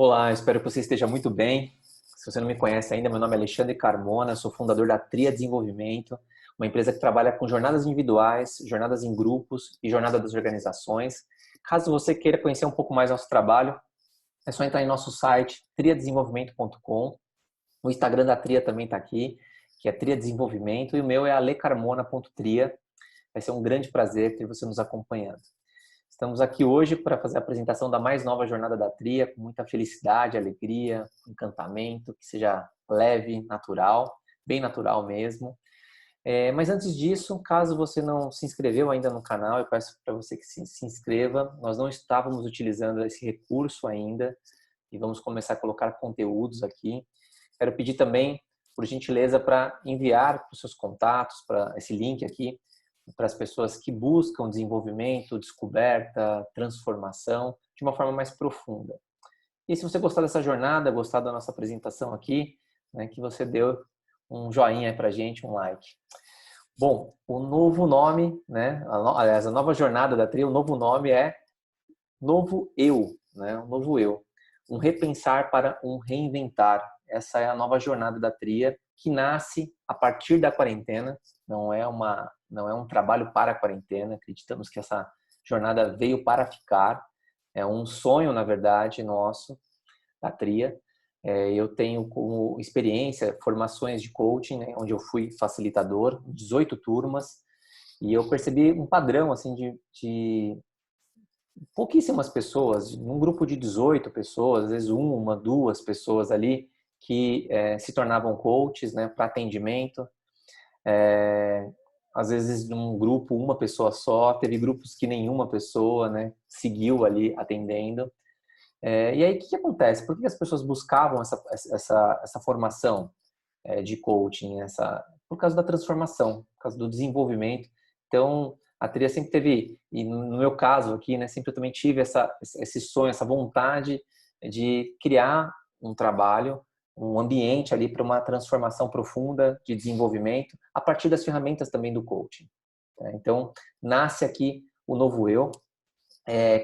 Olá, espero que você esteja muito bem. Se você não me conhece ainda, meu nome é Alexandre Carmona, sou fundador da Tria Desenvolvimento, uma empresa que trabalha com jornadas individuais, jornadas em grupos e jornada das organizações. Caso você queira conhecer um pouco mais nosso trabalho, é só entrar em nosso site triadesenvolvimento.com. O Instagram da Tria também está aqui, que é Tria Desenvolvimento, e o meu é alecarmona.tria. Vai ser um grande prazer ter você nos acompanhando. Estamos aqui hoje para fazer a apresentação da mais nova jornada da Tria, com muita felicidade, alegria, encantamento, que seja leve, natural, bem natural mesmo. Mas antes disso, caso você não se inscreveu ainda no canal, eu peço para você que se inscreva. Nós não estávamos utilizando esse recurso ainda e vamos começar a colocar conteúdos aqui. Quero pedir também, por gentileza, para enviar para os seus contatos, para esse link aqui, para as pessoas que buscam desenvolvimento, descoberta, transformação de uma forma mais profunda. E se você gostar dessa jornada, gostar da nossa apresentação aqui, né, que você deu um joinha para a gente, um like. Bom, o novo nome, né, aliás, a nova jornada da Tria, o novo nome é Novo Eu, né, um novo eu. Um repensar para um reinventar. Essa é a nova jornada da Tria, que nasce a partir da quarentena, não é um trabalho para a quarentena. Acreditamos que essa jornada veio para ficar, é um sonho, na verdade, nosso, da Tria. Eu tenho como experiência formações de coaching, né, onde eu fui facilitador, 18 turmas, e eu percebi um padrão assim de pouquíssimas pessoas, num grupo de 18 pessoas, às vezes uma, duas pessoas ali, que se tornavam coaches, né, para atendimento. Às vezes num grupo uma pessoa só, teve grupos que nenhuma pessoa, né, seguiu ali atendendo. E aí o que acontece? Por que as pessoas buscavam essa formação de coaching? Por causa da transformação, por causa do desenvolvimento. Então, a Tria sempre teve, e no meu caso aqui, né, sempre eu também tive esse sonho, essa vontade de criar um trabalho, um ambiente ali para uma transformação profunda de desenvolvimento a partir das ferramentas também do coaching. Então, nasce aqui o novo eu.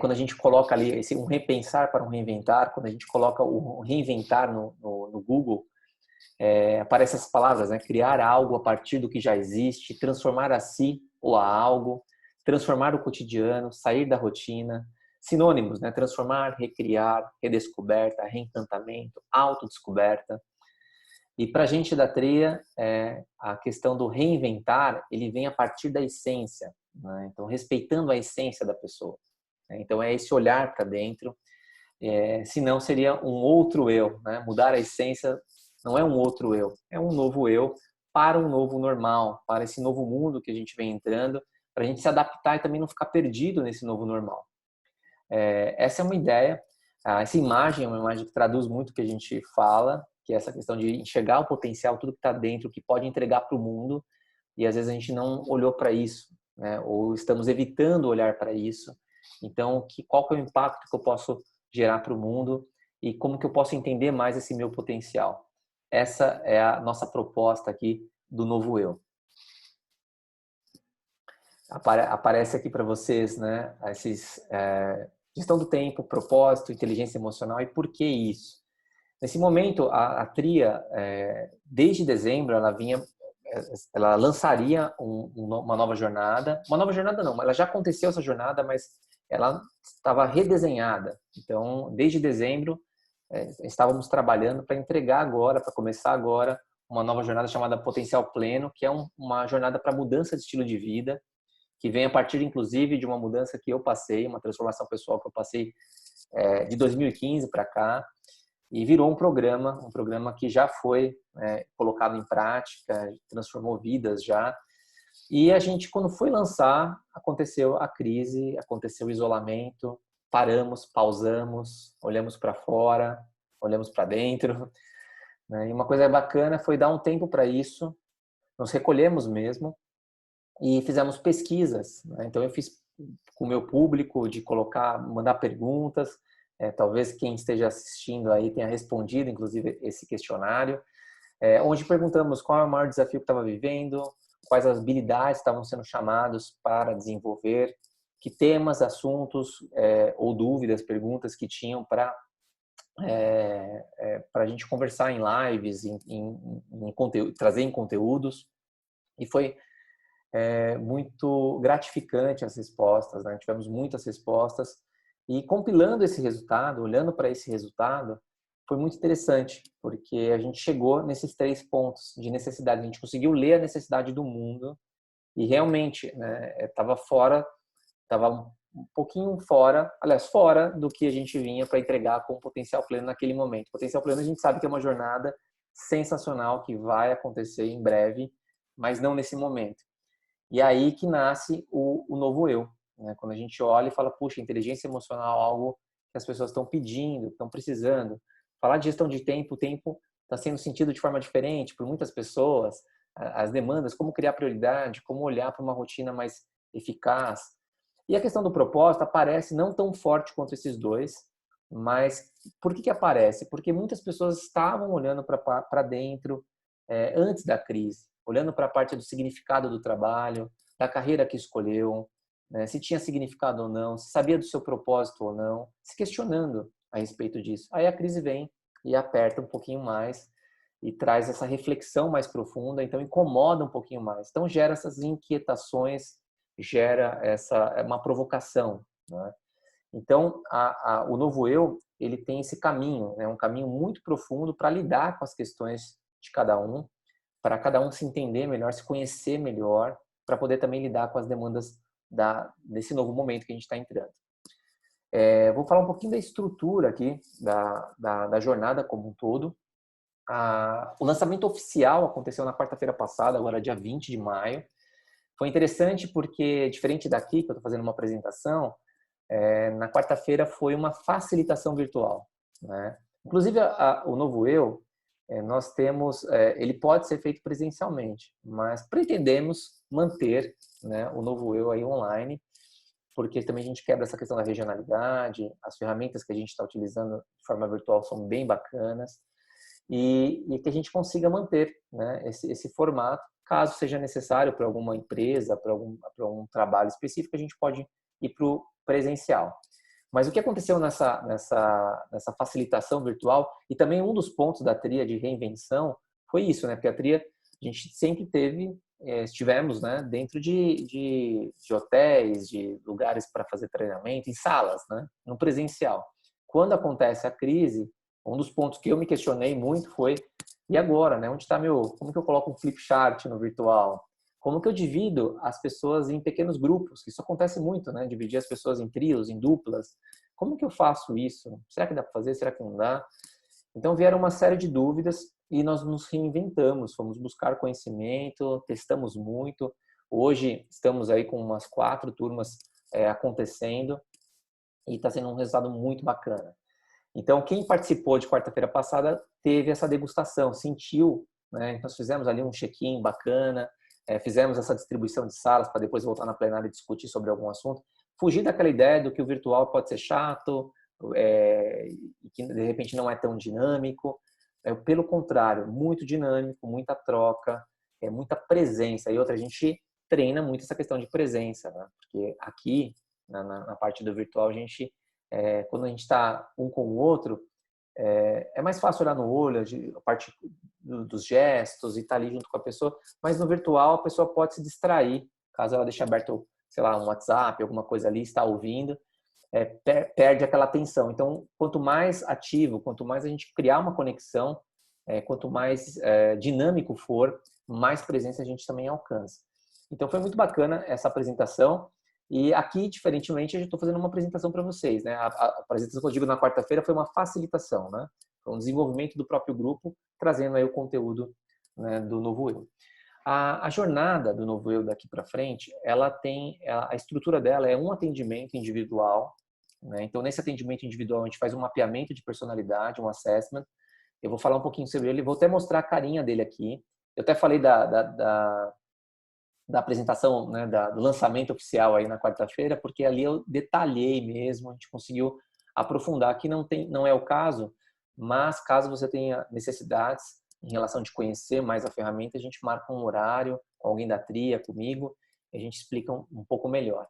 Quando a gente coloca ali um repensar para um reinventar, quando a gente coloca o reinventar no Google, aparecem essas palavras, né? Criar algo a partir do que já existe, transformar a si ou a algo, transformar o cotidiano, sair da rotina. Sinônimos, né? Transformar, recriar, redescoberta, reencantamento, autodescoberta. E para a gente da Tria, a questão do reinventar, ele vem a partir da essência, né? Então, respeitando a essência da pessoa. Então, é esse olhar para dentro. Senão seria um outro eu, né? Mudar a essência não é um outro eu, é um novo eu para um novo normal, para esse novo mundo que a gente vem entrando, para a gente se adaptar e também não ficar perdido nesse novo normal. Essa é uma ideia. Essa imagem é uma imagem que traduz muito o que a gente fala, que é essa questão de enxergar o potencial, tudo que está dentro, que pode entregar para o mundo, e às vezes a gente não olhou para isso, né? Ou estamos evitando olhar para isso. Então, qual que é o impacto que eu posso gerar para o mundo e como que eu posso entender mais esse meu potencial? Essa é a nossa proposta aqui do novo eu. Aparece aqui para vocês, né, gestão do tempo, propósito, inteligência emocional e por que isso. Nesse momento, a Tria, desde dezembro, ela lançaria uma nova jornada. Uma nova jornada não, ela já aconteceu essa jornada, mas ela estava redesenhada. Então, desde dezembro, estávamos trabalhando para entregar agora, para começar agora, uma nova jornada chamada Potencial Pleno, que é uma jornada para mudança de estilo de vida, que vem a partir, inclusive, de uma mudança que eu passei, uma transformação pessoal que eu passei de 2015 para cá, e virou um programa que já foi colocado em prática, transformou vidas já. E a gente, quando foi lançar, aconteceu a crise, aconteceu o isolamento, paramos, pausamos, olhamos para fora, olhamos para dentro, né? E uma coisa bacana foi dar um tempo para isso, nos recolhemos mesmo e fizemos pesquisas, né? Então eu fiz com o meu público de mandar perguntas, talvez quem esteja assistindo aí tenha respondido, inclusive, esse questionário, onde perguntamos qual é o maior desafio que estava vivendo, quais as habilidades estavam sendo chamados para desenvolver, que temas, assuntos ou dúvidas, perguntas que tinham para para a gente conversar em lives, em conteúdo, trazer em conteúdos. E foi muito gratificante as respostas, né? Tivemos muitas respostas e compilando esse resultado, olhando para esse resultado, foi muito interessante, porque a gente chegou nesses 3 pontos de necessidade, a gente conseguiu ler a necessidade do mundo e realmente, né, estava um pouquinho fora, aliás, fora do que a gente vinha para entregar com o potencial pleno naquele momento. O potencial pleno a gente sabe que é uma jornada sensacional que vai acontecer em breve, mas não nesse momento. E aí que nasce o novo eu, né? Quando a gente olha e fala, puxa, inteligência emocional é algo que as pessoas estão pedindo, estão precisando. Falar de gestão de tempo, o tempo está sendo sentido de forma diferente por muitas pessoas, as demandas, como criar prioridade, como olhar para uma rotina mais eficaz. E a questão do propósito aparece não tão forte quanto esses dois, mas por que aparece? Porque muitas pessoas estavam olhando para dentro antes da crise, olhando para a parte do significado do trabalho, da carreira que escolheu, né? Se tinha significado ou não, se sabia do seu propósito ou não, se questionando a respeito disso. Aí a crise vem e aperta um pouquinho mais e traz essa reflexão mais profunda, então incomoda um pouquinho mais. Então gera essas inquietações, gera uma provocação, né? Então o novo eu ele tem esse caminho, né? Um caminho muito profundo para lidar com as questões de cada um, para cada um se entender melhor, se conhecer melhor, para poder também lidar com as demandas desse novo momento que a gente está entrando. Vou falar um pouquinho da estrutura aqui, da jornada como um todo. O lançamento oficial aconteceu na quarta-feira passada, agora dia 20 de maio. Foi interessante porque, diferente daqui, que eu estou fazendo uma apresentação, na quarta-feira foi uma facilitação virtual, né? Inclusive, o Novo Eu, nós temos, ele pode ser feito presencialmente, mas pretendemos manter, né, o Novo Eu aí online, porque também a gente quebra essa questão da regionalidade, as ferramentas que a gente está utilizando de forma virtual são bem bacanas, e que a gente consiga manter, né, esse formato, caso seja necessário para alguma empresa, para um trabalho específico, a gente pode ir para o presencial. Mas o que aconteceu nessa facilitação virtual, e também um dos pontos da tria de reinvenção, foi isso, né? Porque a tria, a gente sempre estivemos, né, dentro de hotéis, de lugares para fazer treinamento, em salas, né, no presencial. Quando acontece a crise, um dos pontos que eu me questionei muito foi, e agora, né? Onde está como que eu coloco um flip chart no virtual? Como que eu divido as pessoas em pequenos grupos? Isso acontece muito, né? Dividir as pessoas em trios, em duplas. Como que eu faço isso? Será que dá para fazer? Será que não dá? Então vieram uma série de dúvidas e nós nos reinventamos, fomos buscar conhecimento, testamos muito. Hoje estamos aí com umas 4 turmas acontecendo e está sendo um resultado muito bacana. Então, quem participou de quarta-feira passada teve essa degustação, sentiu, né? Nós fizemos ali um check-in bacana, fizemos essa distribuição de salas para depois voltar na plenária e discutir sobre algum assunto. Fugir daquela ideia do que o virtual pode ser chato, e que de repente não é tão dinâmico. Pelo contrário, muito dinâmico, muita troca, muita presença. E outra, a gente treina muito essa questão de presença, né? Porque aqui, na parte do virtual, a gente quando a gente está um com o outro, é mais fácil olhar no olho, a parte dos gestos e estar ali junto com a pessoa, mas no virtual a pessoa pode se distrair, caso ela deixe aberto, sei lá, um WhatsApp, alguma coisa ali, está ouvindo, perde aquela atenção. Então, quanto mais ativo, quanto mais a gente criar uma conexão, quanto mais dinâmico for, mais presença a gente também alcança. Então, foi muito bacana essa apresentação. E aqui, diferentemente, eu estou fazendo uma apresentação para vocês, né? A apresentação que eu digo na quarta-feira foi uma facilitação, né? Foi um desenvolvimento do próprio grupo, trazendo aí o conteúdo, né, do Novo Eu. A jornada do Novo Eu daqui para frente, a estrutura dela é um atendimento individual, né? Então, nesse atendimento individual, a gente faz um mapeamento de personalidade, um assessment. Eu vou falar um pouquinho sobre ele, vou até mostrar a carinha dele aqui. Eu até falei da apresentação, né, do lançamento oficial aí na quarta-feira, porque ali eu detalhei mesmo, a gente conseguiu aprofundar. Aqui não é o caso, mas caso você tenha necessidades em relação de conhecer mais a ferramenta, a gente marca um horário com alguém da tria, comigo, e a gente explica um pouco melhor.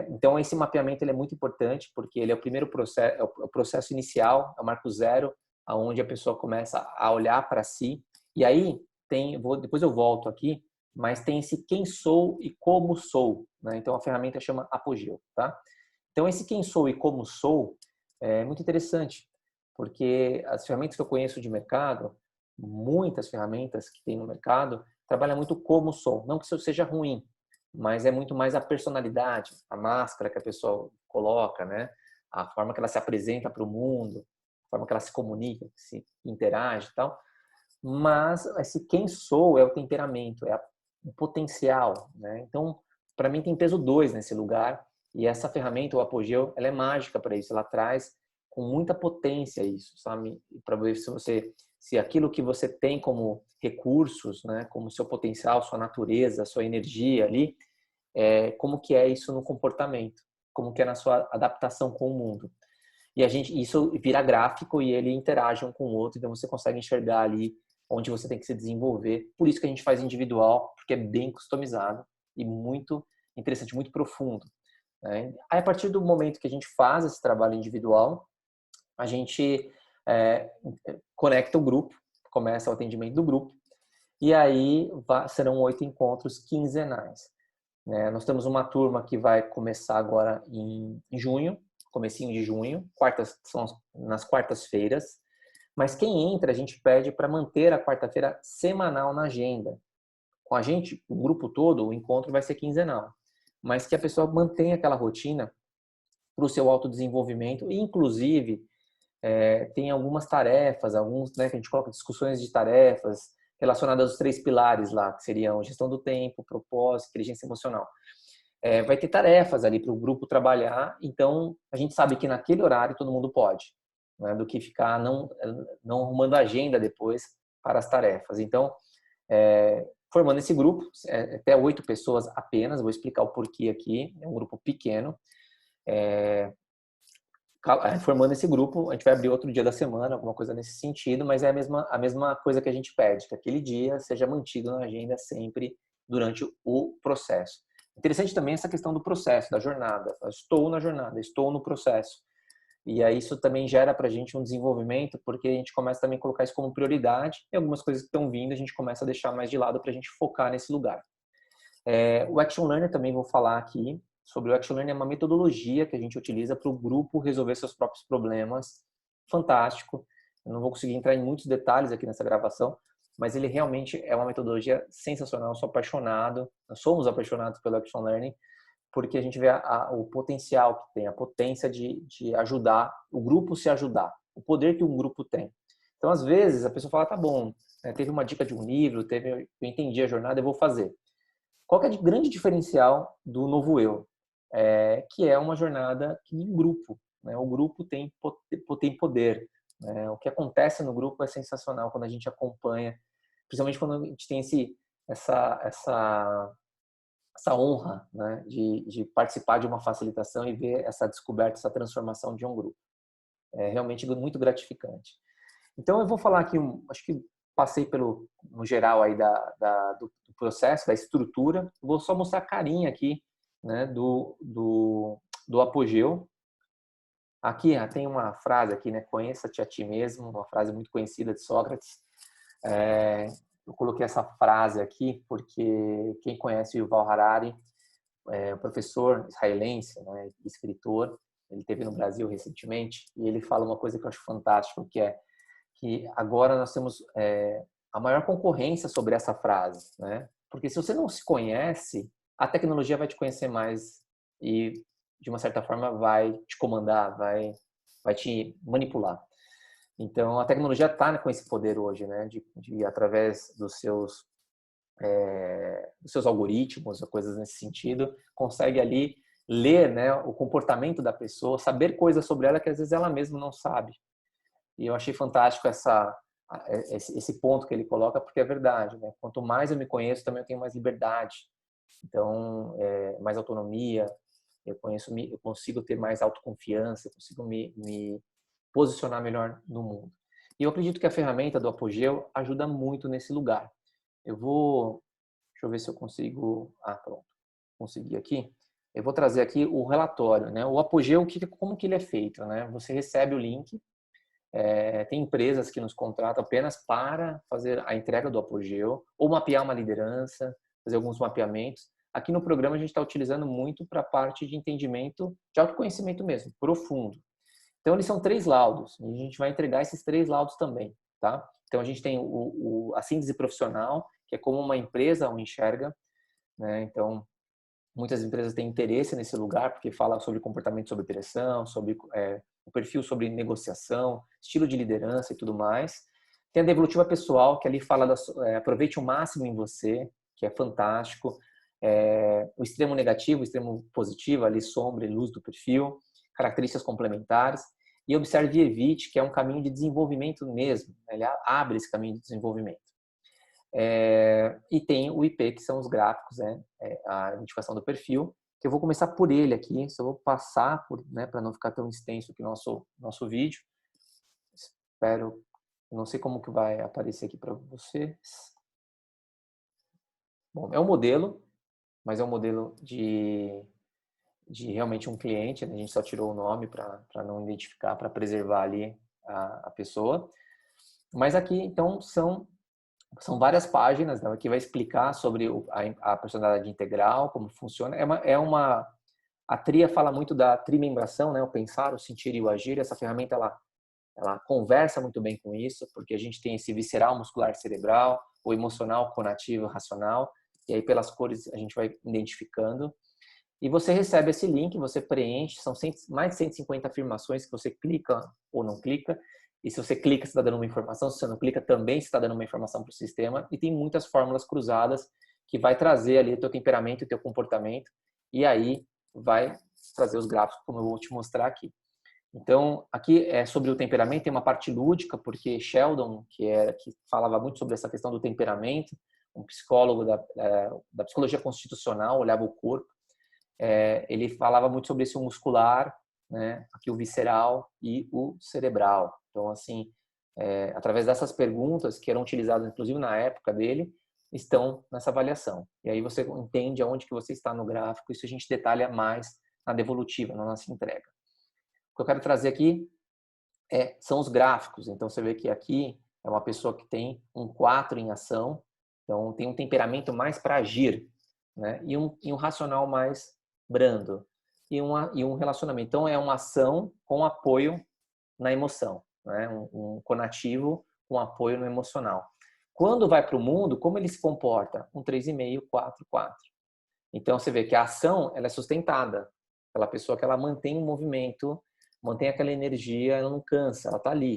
Então, esse mapeamento ele é muito importante, porque ele é o primeiro processo, é o processo inicial, é o marco zero, onde a pessoa começa a olhar para si. E aí, depois eu volto aqui, mas tem esse quem sou e como sou, né? Então, a ferramenta chama Apogeu, tá? Então, esse quem sou e como sou é muito interessante, porque as ferramentas que eu conheço de mercado, muitas ferramentas que tem no mercado, trabalham muito como sou. Não que isso seja ruim, mas é muito mais a personalidade, a máscara que a pessoa coloca, né? A forma que ela se apresenta para o mundo, a forma que ela se comunica, se interage e tal. Mas esse quem sou é o temperamento, o potencial, né? Então, para mim tem peso 2 nesse lugar, e essa ferramenta, o Apogeu, ela é mágica para isso, ela traz com muita potência isso, sabe? Para ver se aquilo que você tem como recursos, né, como seu potencial, sua natureza, sua energia ali, como que é isso no comportamento, como que é na sua adaptação com o mundo. E isso vira gráfico e ele interage um com o outro, então você consegue enxergar ali onde você tem que se desenvolver. Por isso que a gente faz individual, porque é bem customizado e muito interessante, muito profundo, né? Aí, a partir do momento que a gente faz esse trabalho individual, a gente conecta o grupo, começa o atendimento do grupo, e aí serão 8 encontros quinzenais, né? Nós temos uma turma que vai começar agora em junho, comecinho de junho, são nas quartas-feiras, mas quem entra a gente pede para manter a quarta-feira semanal na agenda. Com a gente, o grupo todo, o encontro vai ser quinzenal, mas que a pessoa mantenha aquela rotina para o seu autodesenvolvimento e, inclusive, tem algumas tarefas, né, que a gente coloca discussões de tarefas relacionadas aos 3 pilares lá, que seriam gestão do tempo, propósito, inteligência emocional. Vai ter tarefas ali para o grupo trabalhar, então a gente sabe que naquele horário todo mundo pode, né, do que ficar não arrumando agenda depois para as tarefas. Então, formando esse grupo, até 8 pessoas apenas, vou explicar o porquê aqui, é um grupo pequeno. Formando esse grupo, a gente vai abrir outro dia da semana, alguma coisa nesse sentido, mas é a mesma coisa que a gente pede, que aquele dia seja mantido na agenda sempre durante o processo. Interessante também essa questão do processo, da jornada. Eu estou na jornada, estou no processo. E aí isso também gera para a gente um desenvolvimento, porque a gente começa também a colocar isso como prioridade, e algumas coisas que estão vindo a gente começa a deixar mais de lado para a gente focar nesse lugar. O Action Learner também vou falar aqui sobre o Action Learner, é uma metodologia que a gente utiliza para o grupo resolver seus próprios problemas. Fantástico. Eu não vou conseguir entrar em muitos detalhes aqui nessa gravação, mas ele realmente é uma metodologia sensacional. Eu sou apaixonado, nós somos apaixonados pelo Action Learning, porque a gente vê o potencial que tem, a potência de ajudar, o grupo se ajudar, o poder que um grupo tem. Então, às vezes, a pessoa fala, tá bom, teve uma dica de um livro, eu entendi a jornada, eu vou fazer. Qual que é o grande diferencial do Novo Eu? Que é uma jornada em grupo, né? O grupo tem poder, né? O que acontece no grupo é sensacional quando a gente acompanha, principalmente quando a gente tem essa honra, né? de participar de uma facilitação e ver essa descoberta, essa transformação de um grupo. É realmente muito gratificante. Então eu vou falar aqui, acho que passei no geral aí do processo, da estrutura. Vou só mostrar a carinha aqui, né, do Apogeu. Aqui tem uma frase aqui, né, conheça-te a ti mesmo, uma frase muito conhecida de Sócrates. Eu coloquei essa frase aqui porque quem conhece o Yuval Harari, professor israelense, né, escritor, ele esteve no Brasil recentemente e ele fala uma coisa que eu acho fantástico, que agora nós temos a maior concorrência sobre essa frase, né? Porque se você não se conhece, a tecnologia vai te conhecer mais e, de uma certa forma, vai te comandar, vai te manipular. Então, a tecnologia está com esse poder hoje, né? De através dos seus algoritmos, coisas nesse sentido, consegue ali ler, né, o comportamento da pessoa, saber coisas sobre ela que às vezes ela mesma não sabe. E eu achei fantástico esse ponto que ele coloca, porque é verdade, né? Quanto mais eu me conheço, também eu tenho mais liberdade. Então, mais autonomia, eu consigo ter mais autoconfiança, eu consigo me posicionar melhor no mundo. E eu acredito que a ferramenta do Apogeu ajuda muito nesse lugar. Deixa eu ver se eu consigo, pronto, consegui aqui. eu vou trazer aqui o relatório, né? O apogeu, como que ele é feito, né? Você recebe o link, tem empresas que nos contratam apenas para fazer a entrega do apogeu ou mapear uma liderança, fazer alguns mapeamentos. Aqui no programa a gente está utilizando muito para a parte de entendimento, de autoconhecimento mesmo, profundo. Então eles são 3 laudos e a gente vai entregar esses 3 laudos também, tá? Então a gente tem a síntese profissional, que é como uma empresa o enxerga, né? Então muitas empresas têm interesse nesse lugar porque fala sobre comportamento sob pressão, sobre o perfil sobre negociação, estilo de liderança e tudo mais. Tem a devolutiva pessoal, que ali fala aproveite o máximo em você, que é fantástico. O extremo negativo, o extremo positivo, ali sombra e luz do perfil, características complementares. E observe e evite, que é um caminho de desenvolvimento mesmo. Ele abre esse caminho de desenvolvimento. E tem o IP, que são os gráficos, né? A identificação do perfil, que eu vou começar por ele aqui, só vou passar, né, para não ficar tão extenso aqui nosso vídeo. Espero, não sei como que vai aparecer aqui para vocês. Bom, é um modelo, mas é um modelo de realmente um cliente, né? A gente só tirou o nome para não identificar, para preservar ali a pessoa. Mas aqui, então, são várias páginas, né, que vai explicar sobre a personalidade integral, como funciona. A TRIA fala muito da trimembração, né, o pensar, o sentir e o agir. Essa ferramenta ela conversa muito bem com isso, porque a gente tem esse visceral, muscular, cerebral, o emocional, conativo, racional, e aí pelas cores a gente vai identificando. E você recebe esse link, você preenche, são mais de 150 afirmações que você clica ou não clica. E se você clica, você está dando uma informação. Se você não clica, também você está dando uma informação para o sistema. E tem muitas fórmulas cruzadas que vai trazer ali o teu temperamento e o teu comportamento. E aí vai trazer os gráficos, como eu vou te mostrar aqui. Então, aqui é sobre o temperamento, tem uma parte lúdica, porque Sheldon, que falava muito sobre essa questão do temperamento, um psicólogo da psicologia constitucional, olhava o corpo, ele falava muito sobre esse muscular, né, aqui o visceral e o cerebral. Então, assim, através dessas perguntas que eram utilizadas, inclusive na época dele, estão nessa avaliação. E aí você entende aonde que você está no gráfico, isso a gente detalha mais na devolutiva, na nossa entrega. O que eu quero trazer aqui são os gráficos. Então, você vê que aqui é uma pessoa que tem um 4 em ação, então tem um temperamento mais para agir, né? E um racional mais brando. E um relacionamento. Então, é uma ação com apoio na emoção, né? Um conativo com apoio no emocional. Quando vai para o mundo, como ele se comporta? Um 3,5, 4, 4. Então, você vê que a ação ela é sustentada pela pessoa que ela mantém o movimento, mantém aquela energia, ela não cansa, ela está ali,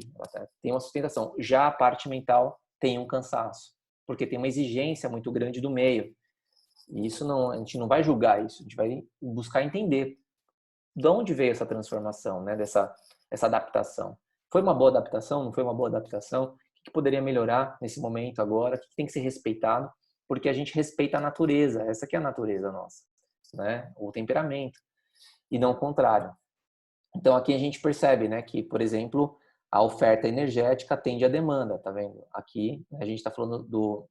tem uma sustentação. Já a parte mental tem um cansaço, porque tem uma exigência muito grande do meio. E isso não, a gente não vai julgar isso, a gente vai buscar entender de onde veio essa transformação, né, essa adaptação. Foi uma boa adaptação? Não foi uma boa adaptação? O que poderia melhorar nesse momento agora? O que tem que ser respeitado? Porque a gente respeita a natureza, essa que é a natureza nossa, né, o temperamento, e não o contrário. Então aqui a gente percebe, né, que, por exemplo, a oferta energética atende à demanda, tá vendo? Aqui a gente está falando do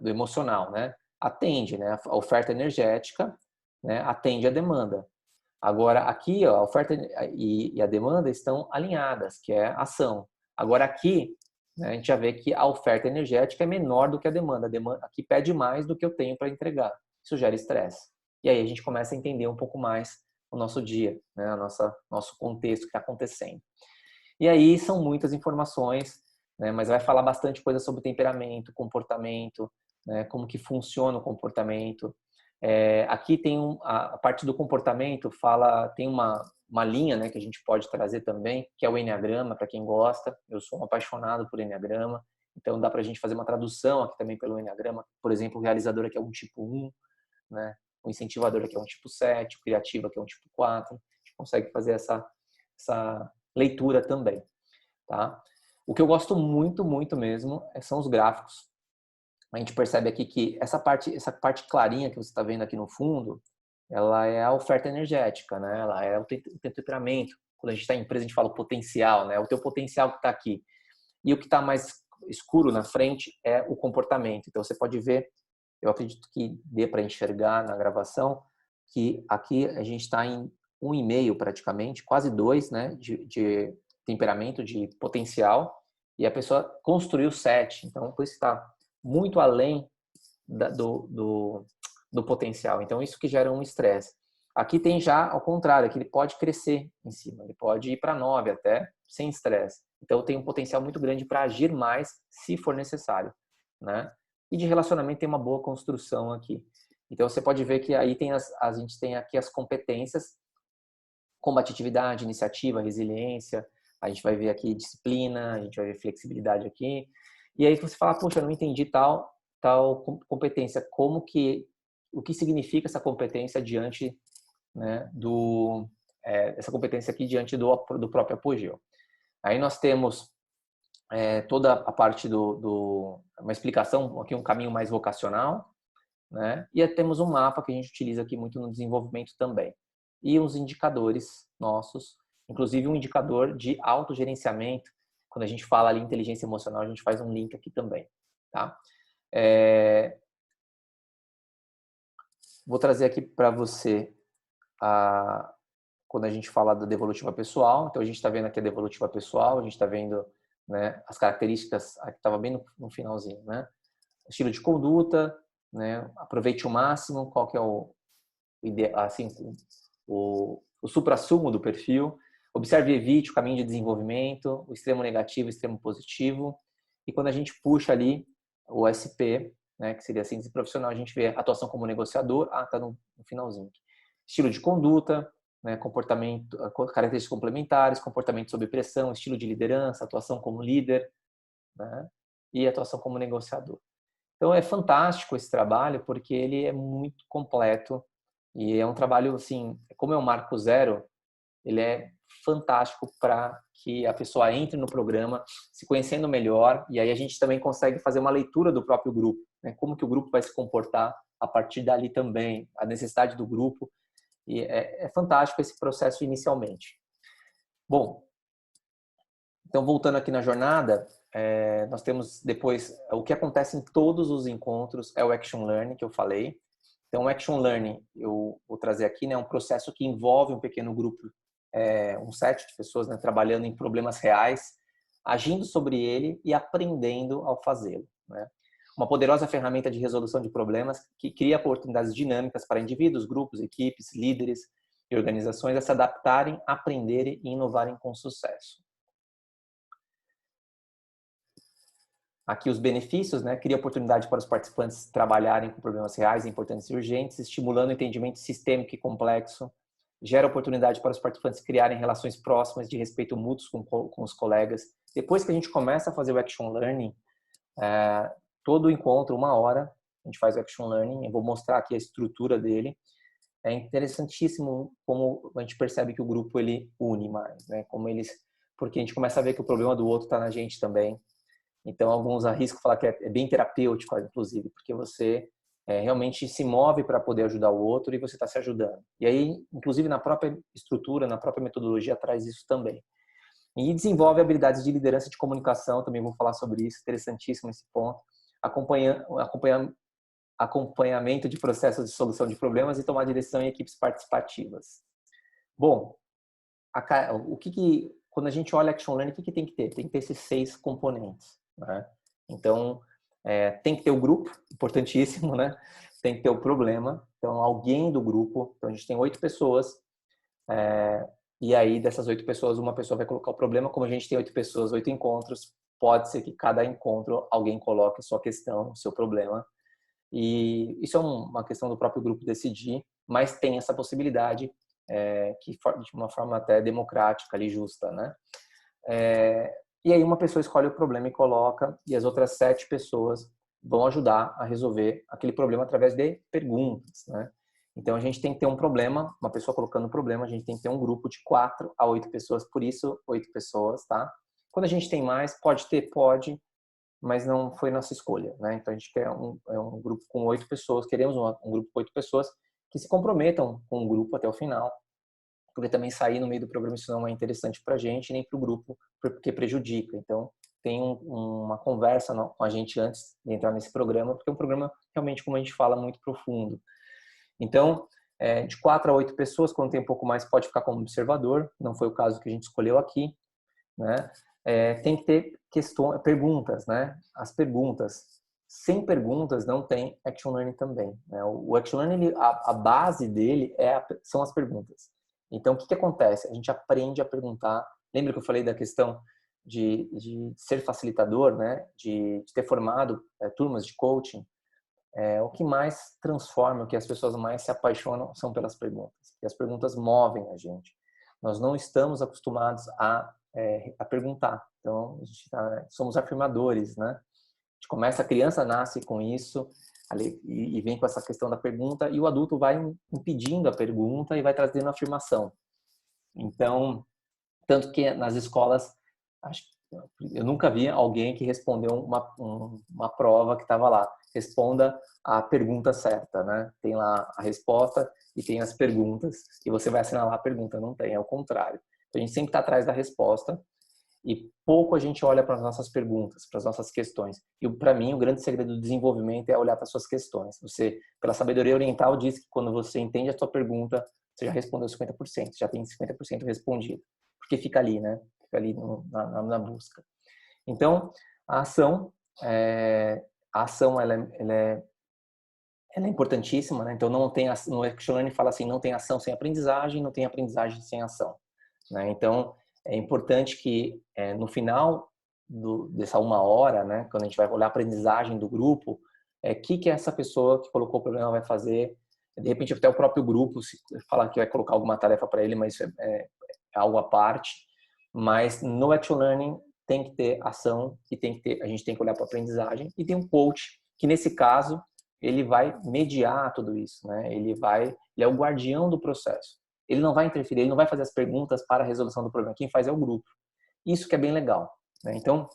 emocional, né? Atende, né? A oferta energética, né, atende à demanda. Agora aqui, ó, a oferta e a demanda estão alinhadas, que é ação. Agora aqui, né, a gente já vê que a oferta energética é menor do que a demanda. A demanda aqui pede mais do que eu tenho para entregar. Isso gera estresse. E aí a gente começa a entender um pouco mais o nosso dia, né, nosso contexto que está acontecendo. E aí são muitas informações, né, mas vai falar bastante coisa sobre temperamento, comportamento, né, como que funciona o comportamento. Aqui tem a parte do comportamento, tem uma linha, né, que a gente pode trazer também, que é o Enneagrama, para quem gosta. Eu sou um apaixonado por Enneagrama, então dá para a gente fazer uma tradução aqui também pelo Enneagrama. Por exemplo, o realizador aqui é um tipo 1, né? O incentivador aqui é um tipo 7, o criativo aqui é um tipo 4. A gente consegue fazer essa leitura também, tá? O que eu gosto muito, muito mesmo são os gráficos. A gente percebe aqui que essa parte clarinha que você está vendo aqui no fundo, ela é a oferta energética, né? Ela é o temperamento. Quando a gente está em empresa, a gente fala o potencial, né? O teu potencial que está aqui. E o que está mais escuro na frente é o comportamento. Então, você pode ver, eu acredito que dê para enxergar na gravação, que aqui a gente está em 1,5 praticamente, quase 2, né, de temperamento, de potencial, e a pessoa construiu 7. Então, por isso está muito além do potencial. Então, isso que gera um estresse. Aqui tem já ao contrário, que ele pode crescer em cima, ele pode ir para 9 até, sem estresse. Então, tem um potencial muito grande para agir mais, se for necessário, né? E de relacionamento tem uma boa construção aqui. Então, você pode ver que aí a gente tem aqui as competências: combatividade, iniciativa, resiliência, a gente vai ver aqui disciplina, a gente vai ver flexibilidade aqui. E aí você fala, poxa, eu não entendi tal competência, o que significa essa competência diante, né, essa competência aqui diante do próprio apogeu. Aí nós temos toda a parte uma explicação, aqui um caminho mais vocacional, né? E temos um mapa que a gente utiliza aqui muito no desenvolvimento também. E os indicadores nossos, inclusive um indicador de autogerenciamento. Quando a gente fala ali inteligência emocional, a gente faz um link aqui também, tá? Vou trazer aqui para você quando a gente fala da devolutiva pessoal. Então a gente está vendo aqui a devolutiva pessoal, a gente está vendo, né, as características, aqui estava bem no finalzinho, né? Estilo de conduta, né? Aproveite o máximo, qual que é assim, o suprassumo do perfil. Observe e evite o caminho de desenvolvimento, o extremo negativo, o extremo positivo. E quando a gente puxa ali o SP, né, que seria a síntese profissional, a gente vê atuação como negociador, tá no finalzinho. Estilo de conduta, né, comportamento, características complementares, comportamento sob pressão, estilo de liderança, atuação como líder, né, e atuação como negociador. Então é fantástico esse trabalho porque ele é muito completo e é um trabalho, assim, como é um marco zero, ele é fantástico para que a pessoa entre no programa se conhecendo melhor, e aí a gente também consegue fazer uma leitura do próprio grupo, né? Como que o grupo vai se comportar a partir dali também, a necessidade do grupo, e é fantástico esse processo inicialmente. Bom, então voltando aqui na jornada, nós temos depois, o que acontece em todos os encontros é o Action Learning, que eu falei. Então, o Action Learning, eu vou trazer aqui, né, um processo que envolve um pequeno grupo, um set de pessoas, né, trabalhando em problemas reais, agindo sobre ele e aprendendo ao fazê-lo, né? Uma poderosa ferramenta de resolução de problemas que cria oportunidades dinâmicas para indivíduos, grupos, equipes, líderes e organizações a se adaptarem, aprenderem e inovarem com sucesso. Aqui os benefícios, né? Cria oportunidade para os participantes trabalharem com problemas reais, importantes e urgentes, estimulando o entendimento sistêmico e complexo. Gera oportunidade para os participantes criarem relações próximas de respeito mútuo com os colegas. Depois que a gente começa a fazer o Action Learning, todo o encontro, 1 hora, a gente faz o Action Learning. Eu vou mostrar aqui a estrutura dele. É interessantíssimo como a gente percebe que o grupo ele une mais, né? Porque a gente começa a ver que o problema do outro está na gente também. Então, alguns arriscam falar que é bem terapêutico, inclusive, porque você realmente se move para poder ajudar o outro e você está se ajudando. E aí, inclusive, na própria estrutura, na própria metodologia, traz isso também. E desenvolve habilidades de liderança e de comunicação, também vou falar sobre isso, interessantíssimo esse ponto. Acompanhamento de processos de solução de problemas e tomar direção em equipes participativas. Bom, quando a gente olha Action Learning, o que tem que ter? Tem que ter esses 6 componentes, né? Então, tem que ter o grupo, importantíssimo, né? Tem que ter o problema, então alguém do grupo. Então a gente tem 8 pessoas, e aí dessas 8 pessoas, uma pessoa vai colocar o problema. Como a gente tem 8 pessoas, 8 encontros, pode ser que cada encontro alguém coloque a sua questão, o seu problema. E isso é uma questão do próprio grupo decidir, mas tem essa possibilidade que de uma forma até democrática e justa, né? E aí uma pessoa escolhe o problema e coloca, e as outras 7 pessoas vão ajudar a resolver aquele problema através de perguntas, né? Então a gente tem que ter um problema, uma pessoa colocando o problema, a gente tem que ter um grupo de 4 a 8 pessoas, por isso 8 pessoas, tá? Quando a gente tem mais, pode, mas não foi nossa escolha, né? Então a gente quer um grupo com 8 pessoas, queremos um grupo com 8 pessoas que se comprometam com o grupo até o final, porque também sair no meio do programa isso não é interessante para a gente nem para o grupo, porque prejudica. Então tem uma conversa com a gente antes de entrar nesse programa, porque é um programa realmente, como a gente fala, muito profundo. Então De 4 a 8 pessoas, quando tem um pouco mais, pode ficar como observador. Não foi o caso que a gente escolheu aqui, né? Tem que ter perguntas, né? As perguntas. Sem perguntas não tem Action Learning também, né? O Action Learning, a base dele são as perguntas. Então, o que acontece? A gente aprende a perguntar. Lembra que eu falei da questão de ser facilitador, né? De ter formado turmas de coaching? O que mais transforma, o que as pessoas mais se apaixonam são pelas perguntas. E as perguntas movem a gente. Nós não estamos acostumados a perguntar. Então, somos afirmadores, né? A criança nasce com isso e vem com essa questão da pergunta, e o adulto vai impedindo a pergunta e vai trazendo a afirmação. Então, tanto que nas escolas, eu nunca vi alguém que respondeu uma prova que estava lá. Responda a pergunta certa, né? Tem lá a resposta e tem as perguntas, e você vai assinalar a pergunta. Não tem, é o contrário. Então, a gente sempre está atrás da resposta, e pouco a gente olha para as nossas perguntas, para as nossas questões. E para mim, o grande segredo do desenvolvimento é olhar para as suas questões. Você, pela sabedoria oriental, diz que quando você entende a sua pergunta, você já respondeu 50%, já tem 50% respondido. Porque fica ali, né? Fica ali na busca. Então, a ação, ela é importantíssima, né? Então, no Action Learning fala assim, não tem ação sem aprendizagem, não tem aprendizagem sem ação, né? Então, é importante que no final dessa 1 hora, né, quando a gente vai olhar a aprendizagem do grupo, que essa pessoa que colocou o problema vai fazer. De repente, até o próprio grupo se falar que vai colocar alguma tarefa para ele, mas isso é algo à parte. Mas no Action Learning tem que ter ação e a gente tem que olhar para a aprendizagem, e tem um coach que, nesse caso, ele vai mediar tudo isso, né? Ele é o guardião do processo. Ele não vai interferir, ele não vai fazer as perguntas para a resolução do problema. Quem faz é o grupo. Isso que é bem legal, né? Então,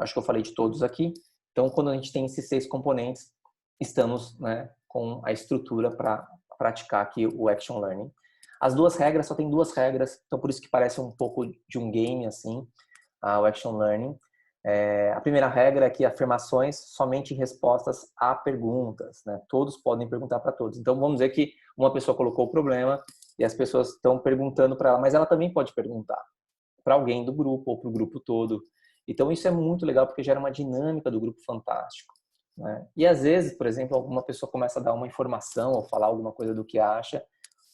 acho que eu falei de todos aqui. Então, quando a gente tem esses 6 componentes, estamos, né, com a estrutura para praticar aqui o Action Learning. As 2 regras, só tem 2 regras, então por isso que parece um pouco de um game, assim, o Action Learning. A primeira regra é que afirmações somente em respostas a perguntas, né? Todos podem perguntar para todos. Então, vamos dizer que uma pessoa colocou o problema e as pessoas estão perguntando para ela, mas ela também pode perguntar para alguém do grupo ou para o grupo todo. Então, isso é muito legal porque gera uma dinâmica do grupo fantástico, né? E às vezes, por exemplo, alguma pessoa começa a dar uma informação ou falar alguma coisa do que acha,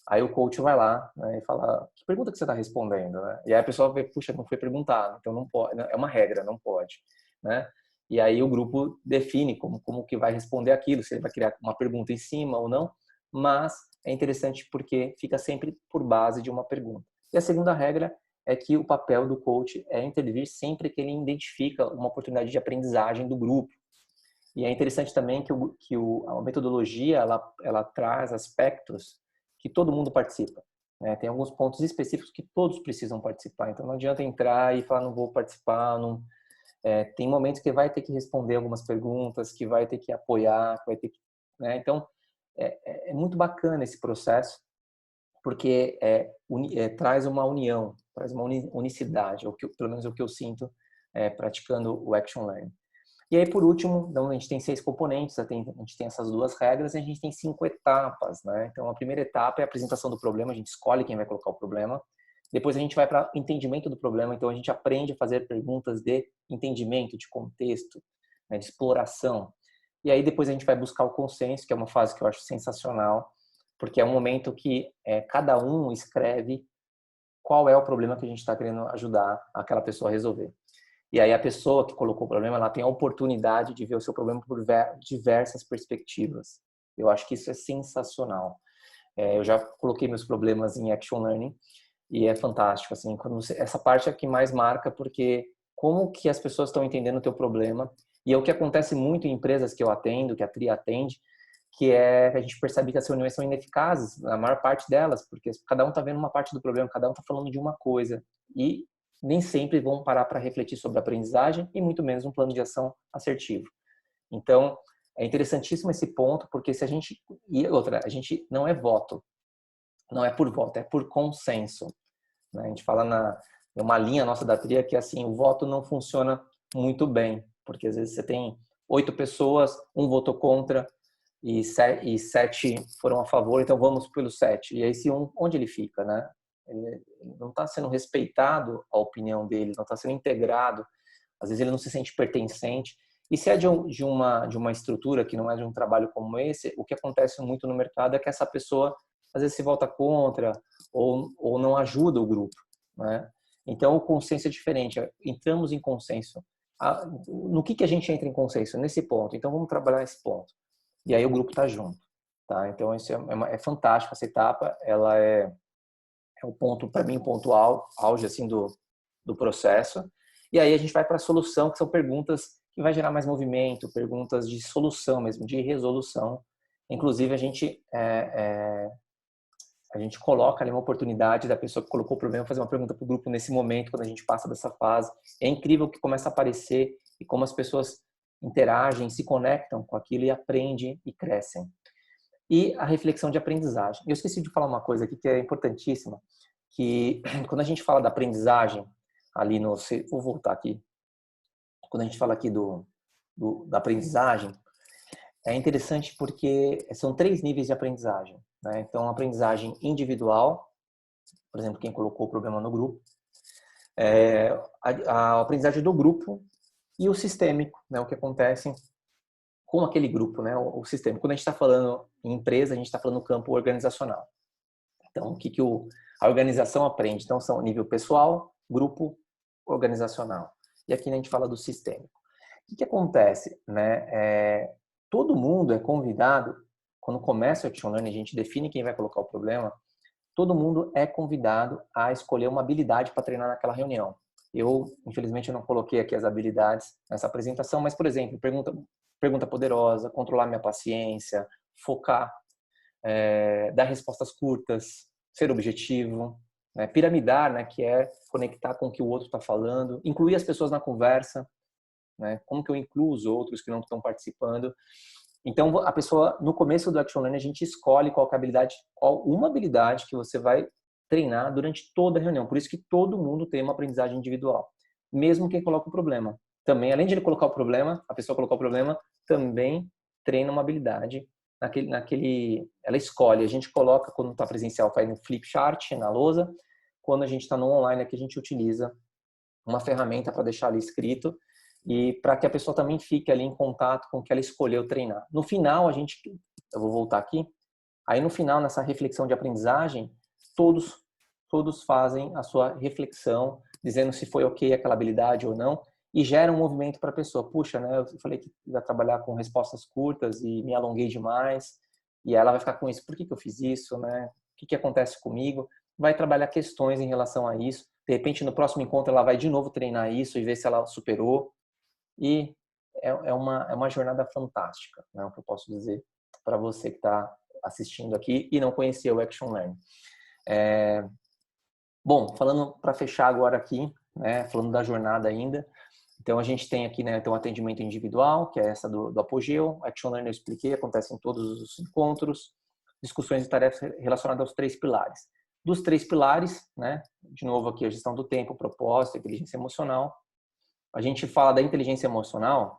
aí o coach vai lá, né, e fala, que pergunta que você está respondendo, né? E aí a pessoa vê, puxa, não foi perguntado, então não pode, é uma regra, não pode, né? E aí o grupo define como que vai responder aquilo, se ele vai criar uma pergunta em cima ou não, mas é interessante porque fica sempre por base de uma pergunta. E a segunda regra é que o papel do coach é intervir sempre que ele identifica uma oportunidade de aprendizagem do grupo. E é interessante também que a metodologia ela traz aspectos que todo mundo participa, né? Tem alguns pontos específicos que todos precisam participar. Então, não adianta entrar e falar, não vou participar. Não... tem momentos que vai ter que responder algumas perguntas, que vai ter que apoiar, que vai ter que... né? Então, é muito bacana esse processo, porque traz uma união, traz uma unicidade, pelo menos é o que eu sinto praticando o Action Learning. E aí, por último, então, a gente tem 6 componentes, a gente tem essas 2 regras e a gente tem 5 etapas, né? Então, a primeira etapa é a apresentação do problema, a gente escolhe quem vai colocar o problema. Depois a gente vai para o entendimento do problema, então a gente aprende a fazer perguntas de entendimento, de contexto, né, de exploração. E aí depois a gente vai buscar o consenso, que é uma fase que eu acho sensacional, porque é um momento que cada um escreve qual é o problema que a gente está querendo ajudar aquela pessoa a resolver. E aí a pessoa que colocou o problema, ela tem a oportunidade de ver o seu problema por diversas perspectivas. Eu acho que isso é sensacional. Eu já coloquei meus problemas em Action Learning e é fantástico, assim, essa parte é a que mais marca, porque como que as pessoas estão entendendo o teu problema, e é o que acontece muito em empresas que eu atendo, que a Tria atende, que a gente percebe que as reuniões são ineficazes, a maior parte delas, porque cada um está vendo uma parte do problema, cada um está falando de uma coisa, e nem sempre vão parar para refletir sobre a aprendizagem e muito menos um plano de ação assertivo. Então, é interessantíssimo esse ponto, porque se a gente... E outra, a gente não é voto, não é por voto, é por consenso, né? A gente fala numa linha nossa da Tria que, assim, o voto não funciona muito bem, porque às vezes você tem 8 pessoas, um votou contra, e 7 foram a favor, então vamos pelo 7. E aí, se onde ele fica, né? Ele não está sendo respeitado a opinião dele, não está sendo integrado, às vezes ele não se sente pertencente. E se é de uma estrutura que não é de um trabalho como esse, o que acontece muito no mercado é que essa pessoa às vezes se volta contra ou não ajuda o grupo, né? Então o consenso é diferente, entramos em consenso. No que a gente entra em consenso? Nesse ponto, então vamos trabalhar esse ponto. E aí o grupo está junto, tá? Então isso é fantástico, essa etapa, ela é o ponto, para mim, o ponto auge assim, do processo. E aí a gente vai para a solução, que são perguntas que vai gerar mais movimento, perguntas de solução mesmo, de resolução. Inclusive, a gente coloca ali uma oportunidade da pessoa que colocou o problema fazer uma pergunta para o grupo nesse momento, quando a gente passa dessa fase. É incrível o que começa a aparecer e como as pessoas interagem, se conectam com aquilo e aprendem e crescem. E a reflexão de aprendizagem. Eu esqueci de falar uma coisa aqui que é importantíssima, que quando a gente fala da aprendizagem, ali no... Vou voltar aqui. Quando a gente fala aqui da aprendizagem, é interessante porque são 3 níveis de aprendizagem, né? Então, a aprendizagem individual, por exemplo, quem colocou o problema no grupo, a aprendizagem do grupo e o sistêmico, né? O que acontece com aquele grupo, né? O sistêmico. Quando a gente está falando em empresa, a gente está falando no campo organizacional. Então, o que a organização aprende? Então, são nível pessoal, grupo, organizacional. E aqui a gente fala do sistêmico. O que acontece, né? Todo mundo é convidado, quando começa o Action Learning, a gente define quem vai colocar o problema, todo mundo é convidado a escolher uma habilidade para treinar naquela reunião. Infelizmente, eu não coloquei aqui as habilidades nessa apresentação, mas, por exemplo, pergunta poderosa, controlar minha paciência, focar, dar respostas curtas, ser objetivo, né? Piramidar, né? Que é conectar com o que o outro está falando, incluir as pessoas na conversa, né? Como que eu incluo os outros que não estão participando. Então, a pessoa, no começo do Action Learning, a gente escolhe qual uma habilidade que você vai treinar durante toda a reunião. Por isso que todo mundo tem uma aprendizagem individual, mesmo quem coloca o problema. Também, além de ele colocar o problema, a pessoa colocar o problema, também treina uma habilidade ela escolhe. A gente coloca, quando está presencial, faz no flip chart, na lousa. Quando a gente está no online, aqui a gente utiliza uma ferramenta para deixar ali escrito e para que a pessoa também fique ali em contato com o que ela escolheu treinar. No final, eu vou voltar aqui, aí no final, nessa reflexão de aprendizagem, todos fazem a sua reflexão, dizendo se foi ok aquela habilidade ou não, e gera um movimento para a pessoa. Puxa, né, eu falei que ia trabalhar com respostas curtas e me alonguei demais, e ela vai ficar com isso. Por que eu fiz isso, né? O que acontece comigo? Vai trabalhar questões em relação a isso. De repente, no próximo encontro, ela vai de novo treinar isso e ver se ela superou. E é uma jornada fantástica, né? O que eu posso dizer para você que está assistindo aqui e não conhecia o Action Learning. Bom, falando para fechar agora aqui, né? Falando da jornada ainda. Então, a gente tem aqui, né, então, atendimento individual, que é essa do apogeu. Action Learning eu expliquei, acontece em todos os encontros. Discussões e tarefas relacionadas aos 3 pilares. Dos 3 pilares, né, de novo aqui a gestão do tempo, propósito, inteligência emocional. A gente fala da inteligência emocional,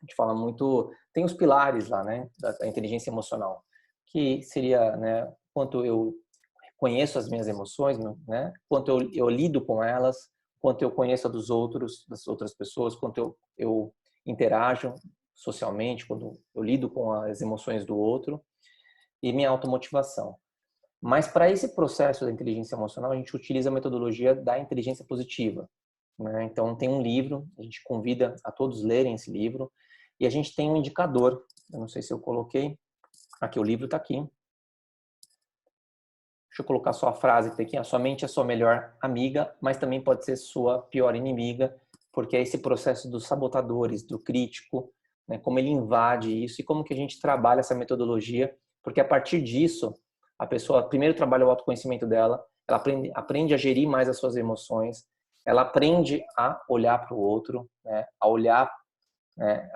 a gente fala muito, tem os pilares lá, né, da inteligência emocional, que seria, né, quanto eu conheço as minhas emoções, né, quanto eu lido com elas, quanto eu conheço das outras pessoas, quanto eu interajo socialmente, quando eu lido com as emoções do outro, e minha automotivação. Mas para esse processo da inteligência emocional, a gente utiliza a metodologia da inteligência positiva, né? Então, tem um livro, a gente convida a todos lerem esse livro, e a gente tem um indicador, eu não sei se eu coloquei, aqui o livro está aqui. Deixa eu colocar só a frase que tem aqui, a sua mente é sua melhor amiga, mas também pode ser sua pior inimiga, porque é esse processo dos sabotadores, do crítico, né? Como ele invade isso e como que a gente trabalha essa metodologia, porque a partir disso, a pessoa primeiro trabalha o autoconhecimento dela, ela aprende a gerir mais as suas emoções, ela aprende a olhar para o outro, né? A olhar, né,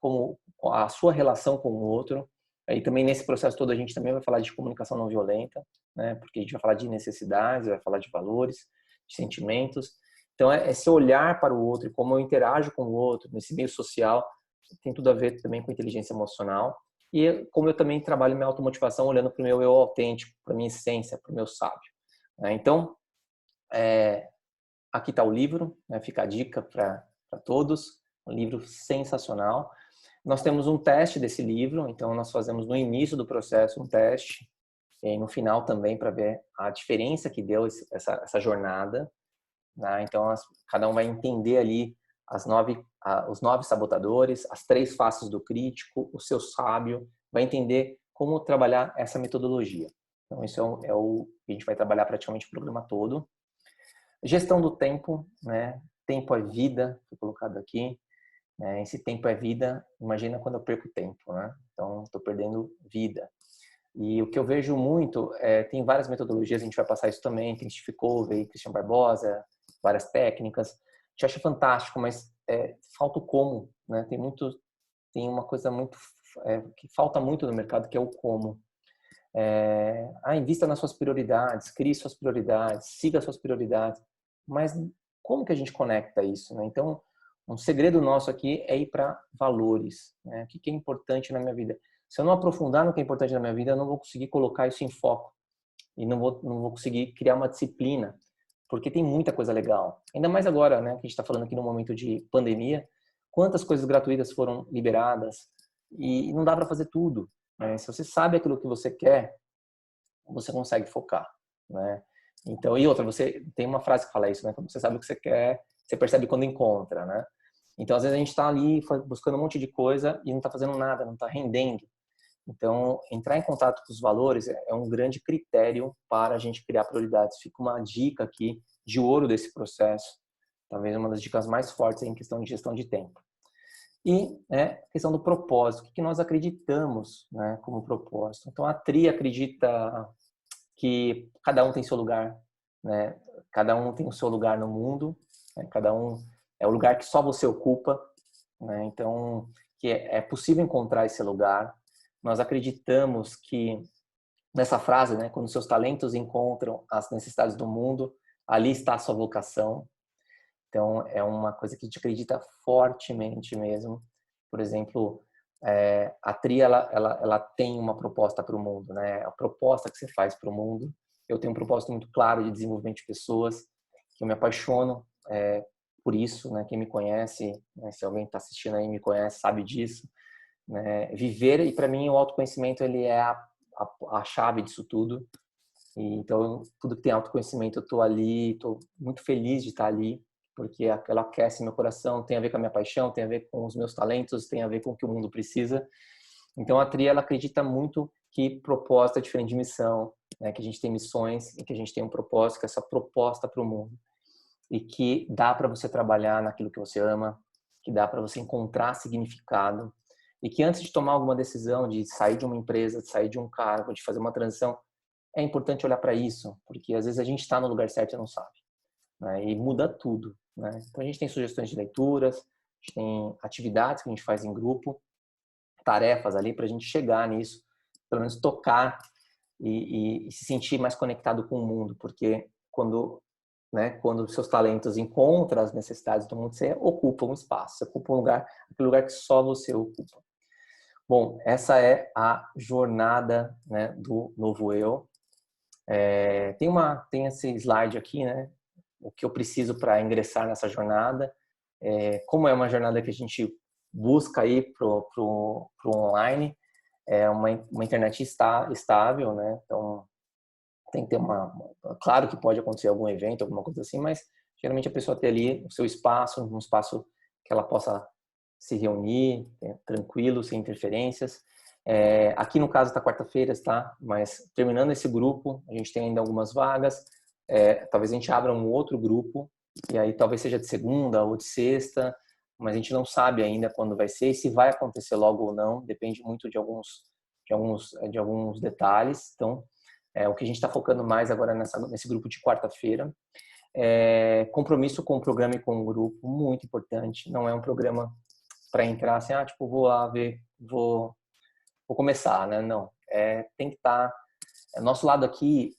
como a sua relação com o outro. E também nesse processo todo a gente também vai falar de comunicação não violenta, né? Porque a gente vai falar de necessidades, vai falar de valores, de sentimentos. Então, esse olhar para o outro e como eu interajo com o outro nesse meio social tem tudo a ver também com inteligência emocional. E como eu também trabalho minha automotivação olhando para o meu eu autêntico, para minha essência, para o meu sábio. Né? Então, aqui está o livro, né? Fica a dica para todos, um livro sensacional. Nós temos um teste desse livro, então nós fazemos no início do processo um teste, e no final também para ver a diferença que deu essa jornada. Né? Então, cada um vai entender ali os 9 sabotadores, as 3 faces do crítico, o seu sábio, vai entender como trabalhar essa metodologia. Então, isso é o que a gente vai trabalhar praticamente o programa todo. Gestão do tempo, né? Tempo é vida, foi colocado aqui. Né? Esse tempo é vida, imagina quando eu perco tempo, né? Então, estou perdendo vida. E o que eu vejo muito, tem várias metodologias, a gente vai passar isso também, tem Steve Covey, Christian Barbosa, várias técnicas. A gente acha fantástico, mas falta o como, né? Tem uma coisa muito que falta muito no mercado, que é o como. Invista nas suas prioridades, crie suas prioridades, siga suas prioridades. Mas como que a gente conecta isso, né? Então, um segredo nosso aqui é ir para valores, né? O que é importante na minha vida? Se eu não aprofundar no que é importante na minha vida, eu não vou conseguir colocar isso em foco e não vou conseguir criar uma disciplina, porque tem muita coisa legal. Ainda mais agora, né? Que a gente está falando aqui no momento de pandemia, quantas coisas gratuitas foram liberadas e não dá para fazer tudo. Né? Se você sabe aquilo que você quer, você consegue focar, né? Então, e outra, você tem uma frase que fala isso, né? Quando você sabe o que você quer, você percebe quando encontra, né? Então, às vezes a gente está ali buscando um monte de coisa e não está fazendo nada, não está rendendo. Então, entrar em contato com os valores é um grande critério para a gente criar prioridades. Fica uma dica aqui de ouro desse processo, talvez uma das dicas mais fortes em questão de gestão de tempo. E questão do propósito, o que nós acreditamos, né, como propósito. Então, a Tri acredita que cada um tem seu lugar, né? Cada um tem o seu lugar no mundo, né? Cada um é o lugar que só você ocupa, né? Então, que é possível encontrar esse lugar. Nós acreditamos que nessa frase, né, quando seus talentos encontram as necessidades do mundo, ali está a sua vocação. Então, é uma coisa que a gente acredita fortemente mesmo. Por exemplo, a Tri, ela tem uma proposta para o mundo, né? A proposta que você faz para o mundo. Eu tenho um propósito muito claro de desenvolvimento de pessoas, que eu me apaixono por isso, né? Quem me conhece, né? Se alguém está assistindo aí e me conhece, sabe disso. Né? Viver, e para mim o autoconhecimento ele é a chave disso tudo. E, então, tudo que tem autoconhecimento, eu estou ali, estou muito feliz de estar ali, porque ela aquece meu coração, tem a ver com a minha paixão, tem a ver com os meus talentos, tem a ver com o que o mundo precisa. Então, a Tri, ela acredita muito que propósito é diferente de missão, né? Que a gente tem missões e que a gente tem um propósito, que é essa proposta para o mundo. E que dá para você trabalhar naquilo que você ama, que dá para você encontrar significado, e que antes de tomar alguma decisão, de sair de uma empresa, de sair de um cargo, de fazer uma transição, é importante olhar para isso, porque às vezes a gente está no lugar certo e não sabe, né? E muda tudo, né? Então a gente tem sugestões de leituras, a gente tem atividades que a gente faz em grupo, tarefas ali para a gente chegar nisso, pelo menos tocar e se sentir mais conectado com o mundo, porque quando os seus talentos encontram as necessidades do mundo, você ocupa um espaço, você ocupa um lugar, aquele lugar que só você ocupa. Bom, essa é a jornada, né, do novo eu. Tem esse slide aqui, né? O que eu preciso para ingressar nessa jornada. Como é uma jornada que a gente busca aí pro online, é uma internet estável, né? Então, tem que ter claro que pode acontecer algum evento, alguma coisa assim, mas geralmente a pessoa tem ali o seu espaço, um espaço que ela possa se reunir, tranquilo, sem interferências. Aqui no caso está quarta-feira, tá? Mas terminando esse grupo, a gente tem ainda algumas vagas. Talvez a gente abra um outro grupo, e aí talvez seja de segunda ou de sexta, mas a gente não sabe ainda quando vai ser, e se vai acontecer logo ou não, depende muito de alguns detalhes. Então, o que a gente está focando mais agora nesse grupo de quarta-feira. Compromisso com o programa e com o grupo, muito importante. Não é um programa para entrar assim, tipo, vou lá ver, vou começar, né? Não, tem que estar. Nosso lado aqui,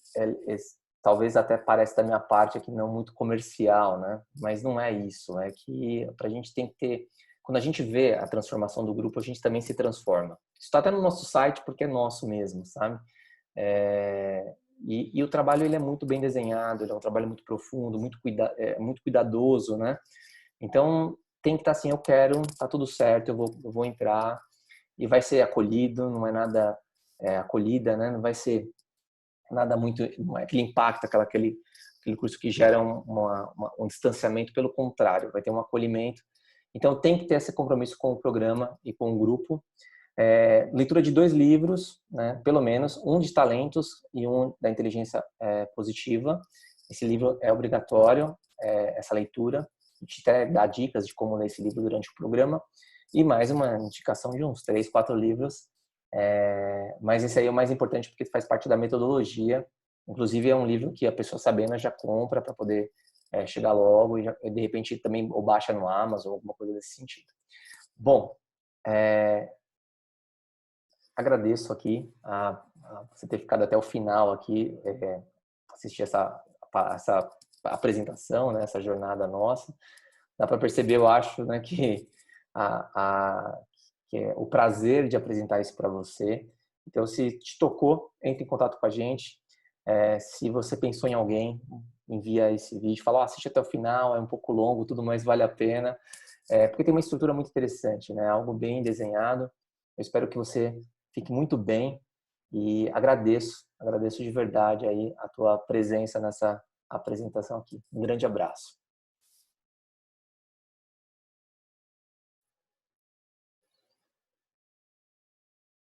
talvez até pareça da minha parte aqui não muito comercial, né? Mas não é isso. É que para a gente tem que ter, quando a gente vê a transformação do grupo, a gente também se transforma. está até no nosso site porque é nosso mesmo, sabe? E o trabalho ele é muito bem desenhado, ele é um trabalho muito profundo, muito cuidadoso, né? Então tem que estar assim, eu quero, tá tudo certo, eu vou entrar e vai ser acolhido, não é nada acolhida, né? Não vai ser nada muito, não é aquele impacto, aquele curso que gera um distanciamento, pelo contrário, vai ter um acolhimento. Então tem que ter esse compromisso com o programa e com o grupo. Leitura de 2 livros, né, pelo menos, um de talentos e um da inteligência positiva. Esse livro é obrigatório, essa leitura. A gente até dá dicas de como ler esse livro durante o programa. E mais uma indicação de uns 3, 4 livros. Mas esse aí é o mais importante porque faz parte da metodologia. Inclusive é um livro que a pessoa sabendo já compra para poder chegar logo e de repente também ou baixa no Amazon, alguma coisa desse sentido. Bom, agradeço aqui a você ter ficado até o final aqui, assistir essa apresentação, né, essa jornada nossa. Dá para perceber, eu acho, né, que, que é o prazer de apresentar isso para você. Então, se te tocou, entre em contato com a gente. Se você pensou em alguém, envia esse vídeo, fala, assiste até o final, é um pouco longo, tudo mais vale a pena. Porque tem uma estrutura muito interessante, né? Algo bem desenhado. Eu espero que você fique muito bem e agradeço de verdade aí a tua presença nessa apresentação aqui. Um grande abraço.